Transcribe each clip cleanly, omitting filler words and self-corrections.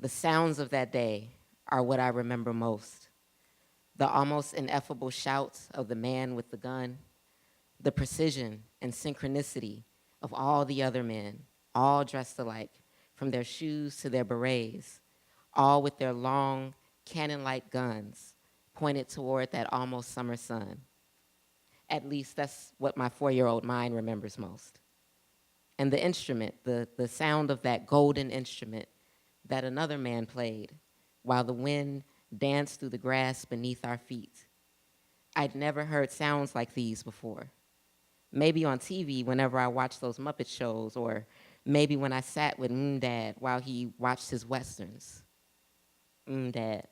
The sounds of that day are what I remember most. The almost ineffable shouts of the man with the gun, the precision and synchronicity of all the other men, all dressed alike, from their shoes to their berets, all with their long, cannon-like guns pointed toward that almost summer sun. At least that's what my 4-year-old mind remembers most. And the instrument, the sound of that golden instrument that another man played while the wind danced through the grass beneath our feet. I'd never heard sounds like these before. Maybe on TV whenever I watched those Muppet shows, or maybe when I sat with Dad while he watched his Westerns. Dad.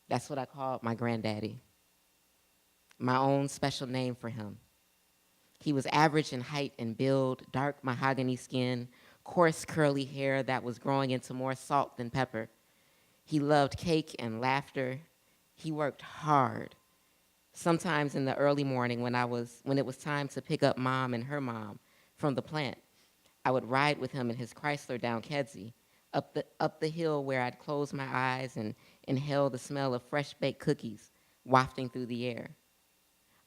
That's what I called my granddaddy. My own special name for him. He was average in height and build, dark mahogany skin, coarse curly hair that was growing into more salt than pepper. He loved cake and laughter. He worked hard. Sometimes in the early morning when it was time to pick up Mom and her mom from the plant, I would ride with him in his Chrysler down Kedzie, up the hill where I'd close my eyes and inhale the smell of fresh baked cookies wafting through the air.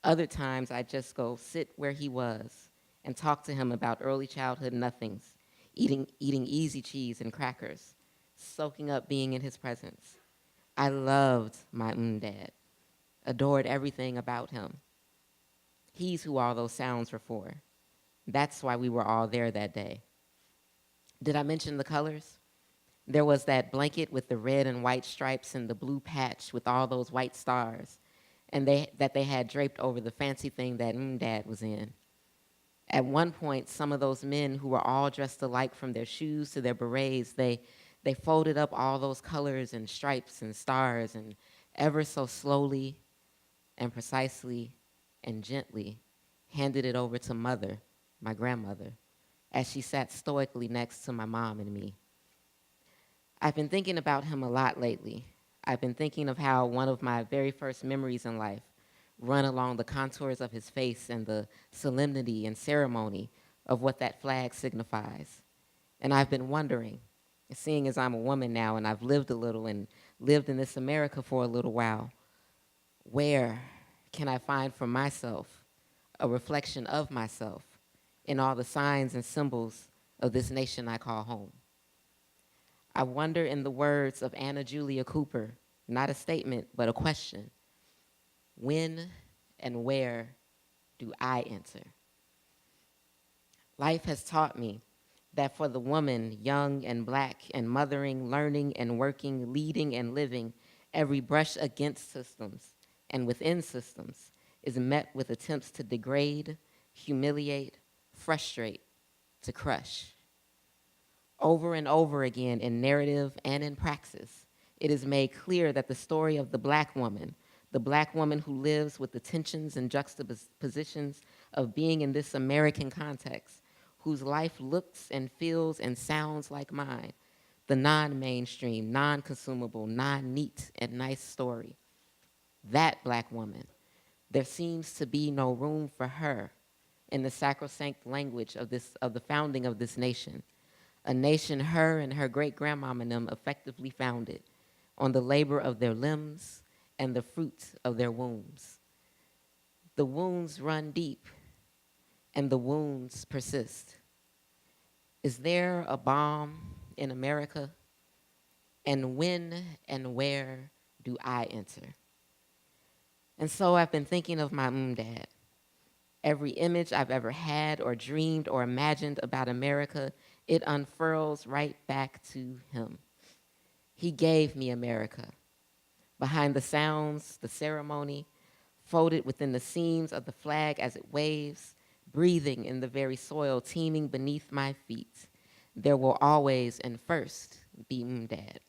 Other times I'd just go sit where he was and talk to him about early childhood nothings, eating easy cheese and crackers, soaking up being in his presence. I loved my Dad, adored everything about him. He's who all those sounds were for. That's why we were all there that day. Did I mention the colors? There was that blanket with the red and white stripes and the blue patch with all those white stars, and that they had draped over the fancy thing that Dad was in. At one point, some of those men who were all dressed alike from their shoes to their berets, they folded up all those colors and stripes and stars and ever so slowly and precisely and gently handed it over to Mother, my grandmother, as she sat stoically next to my mom and me. I've been thinking about him a lot lately. I've been thinking of how one of my very first memories in life run along the contours of his face and the solemnity and ceremony of what that flag signifies. And I've been wondering, seeing as I'm a woman now and I've lived a little and lived in this America for a little while, where can I find for myself a reflection of myself in all the signs and symbols of this nation I call home? I wonder, in the words of Anna Julia Cooper, not a statement, but a question, when and where do I enter? Life has taught me that for the woman, young and black and mothering, learning and working, leading and living, every brush against systems and within systems is met with attempts to degrade, humiliate, frustrate, to crush. Over and over again in narrative and in praxis, it is made clear that the story of the black woman who lives with the tensions and juxtapositions of being in this American context, whose life looks and feels and sounds like mine, the non-mainstream, non-consumable, non-neat and nice story. That black woman, there seems to be no room for her in the sacrosanct language of the founding of this nation. A nation her and her great-grandmama and them effectively founded on the labor of their limbs and the fruit of their wombs. The wounds run deep, and the wounds persist. Is there a bomb in America? And when and where do I enter? And so I've been thinking of my Dad. Every image I've ever had or dreamed or imagined about America, it unfurls right back to him. He gave me America. Behind the sounds, the ceremony, folded within the seams of the flag as it waves, breathing in the very soil teeming beneath my feet, there will always and first be Dad.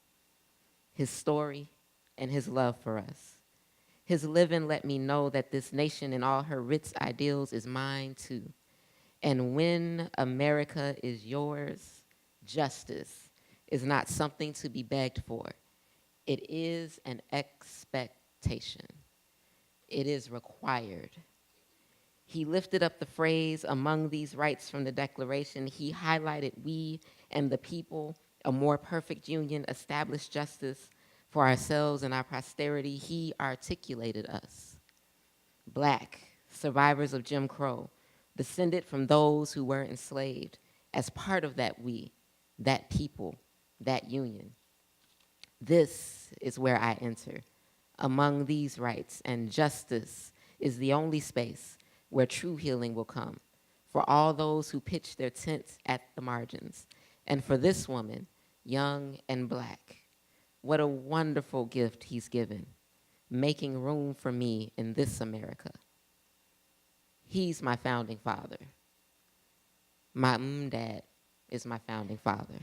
His story and his love for us. His living let me know that this nation and all her rich ideals is mine too. And when America is yours, justice is not something to be begged for. It is an expectation. It is required. He lifted up the phrase among these rights from the Declaration. He highlighted we and the people a more perfect union, established justice for ourselves and our posterity, he articulated us. Black, survivors of Jim Crow, descended from those who were enslaved, as part of that we, that people, that union. This is where I enter. Among these rights, and justice is the only space where true healing will come for all those who pitch their tents at the margins. And for this woman, young and Black, what a wonderful gift he's given, making room for me in this America. He's my founding father. My dad is my founding father.